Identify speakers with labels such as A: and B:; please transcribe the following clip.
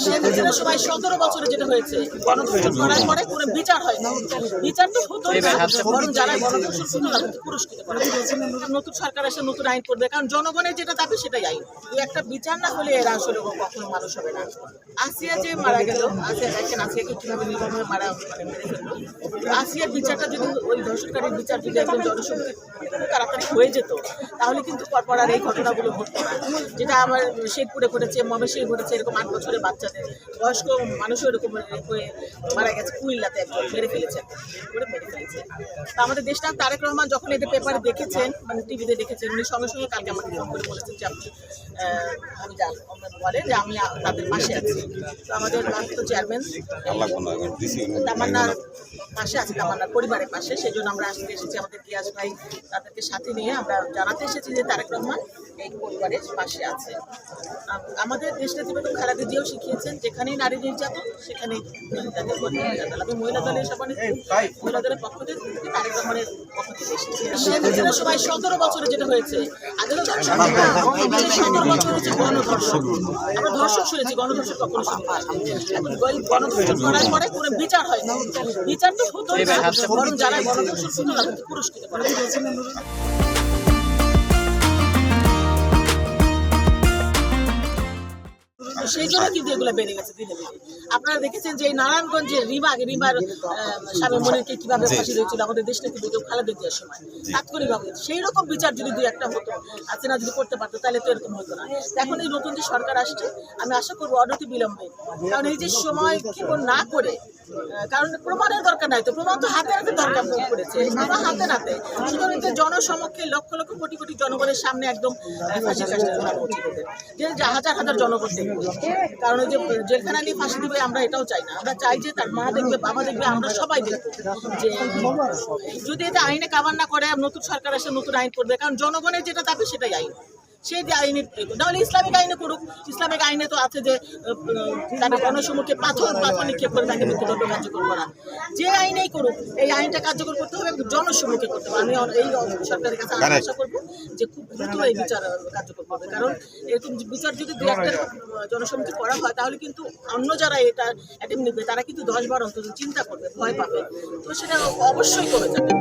A: সেদিনের সময় ১৭ বছরে যেটা হয়েছে গণধর্ষণ করার পরে কোনো বিচার হয় না। বিচার তো হতোই না, বরং যারা গণধর্ষণ করতো তাদেরকে পুরস্কৃত করা হয়েছে। নতুন সরকার এসে নতুন আইন করবে, কারণ জনগণের যেটা দাবি সেটাই আইন। একটা বিচার না হলে এরা আসলে কখনো মানুষ হবে না। আসিয়া যে মারা গেল, আসিয়া দেখেন আসিয়াকে কিভাবে নির্মমভাবে মেরে ফেললো। আসিয়ার বিচারটা যদি ওই ধর্ষণকারীর বিচার যদি একদম জনসংখ্যা তাড়াতাড়ি হয়ে যেত, তাহলে কিন্তু পরপর আর এই ঘটনাগুলো ঘটতো না। যেটা আমার শেরপুরে ঘটেছে, ময়মনসিংহে ঘটেছে, এরকম ৮ বছরের বাচ্চাদের, বয়স্ক মানুষও এরকম হয়ে মারা গেছে। কুমিল্লাতে একজন মেরে ফেলেছে, তা আমাদের দেশটা তারেক রহমান যখন এদের পেপারে দেখেছেন, মানে টিভিতে দেখেছেন, উনি সঙ্গে সঙ্গে কালকে আমাকে ফোন করে বলেছেন যে আপনি বলে যে আমি তাদের পাশে আছি। তো আমাদের চেয়ারম্যান তামান্নার পাশে আছে, তামান্নার পরিবারের পাশে, সেই জন্য আমরা আজকে এসেছি আমাদের গিয়াস ভাই তাদেরকে সাথে নিয়ে আমরা জানাতে এসেছি যে তারেক রহমান এই পরিবারের পাশে আছে। আমাদের দেশনেত্রী বেগম খালেদা জিয়াও শিখিয়েছেন, যেখানেই নারী নির্যাতন সেখানেই মহিলা দলের সভানেত্রী, মহিলা দলের পক্ষ থেকে তারেক রহমানের পক্ষ থেকে এসেছে। সেদিনের সময় ১৭ বছরে যেটা হয়েছে, আগে তো ১৭ বছর হচ্ছে গণধর্ষণ। আমরা ধর্ষণ শুনেছি, গণধর্ষণ কখনো শুনি। গণধর্ষণ করার পরে কোনো বিচার হয় না। বিচার তো হতোই না, বরং যারা গণধর্ষণ করতো তাদেরকে পুরস্কৃত করা হয়েছে। সেই জন্য কিন্তু এগুলো বেড়ে গেছে দিনে দিনে। আপনারা দেখেছেন যে এই নারায়ণগঞ্জের রিমার স্বামী মনিরকে কিভাবে ফাঁসি হয়েছিল আমাদের দেশ থেকে বেগম খালেদা জিয়ার সময় তাৎক্ষণিকভাবে। সেই রকম বিচার যদি দুই একটা হতো, হাসিনা যদি করতে পারতো, তাহলে তো এরকম হতো না। এখন এই নতুন যে সরকার আসছে, আমি আশা করবো অনতি বিলম্বে, কারণ এই যে সময় ক্ষেপণ না করে, কারণ প্রমাণের দরকার নাই, তো প্রমাণ তো হাতে হাতে দরকার পড়েছে, হাতে নাতে। সুতরাং জনসমক্ষে লক্ষ লক্ষ কোটি কোটি জনগণের সামনে একদম ফাঁসির কাজটা জানানো উচিত, যে হাজার হাজার জনগণ দেখবে। কারণ ওই যে জেলখানা নিয়ে ফাঁসি দিবে আমরা এটাও চাই না। আমরা চাই যে তার মা দেখবে, বাবা দেখবে, আমরা সবাই দেখবো যে যদি এটা আইনে কাভার না করে নতুন সরকার এসে নতুন আইন করবে, কারণ জনগণের যেটা দাবি সেটাই আইন। সেই আইনে তাহলে ইসলামিক আইনে করুক। ইসলামিক আইনে তো আছে যে তাদের গণসম্মুখে পাথর নিক্ষেপ করে তাকে মৃত্যুদণ্ড কার্যকর করা। যে আইনেই করুক, এই আইনটা কার্যকর করতে হবে, জনসম্মুখে করতে হবে। আমি এই সরকারের কাছে আশা করবো যে খুব দ্রুত এই বিচার কার্যকর করবে, কারণ এরকম বিচার যদি দু একটা জনসম্মুখে করা হয়, তাহলে কিন্তু অন্য যারা এটা অ্যাটেম্প নেবে তারা কিন্তু 10 বার অন্তত চিন্তা করবে, ভয় পাবে। তো সেটা অবশ্যই করে যাবে।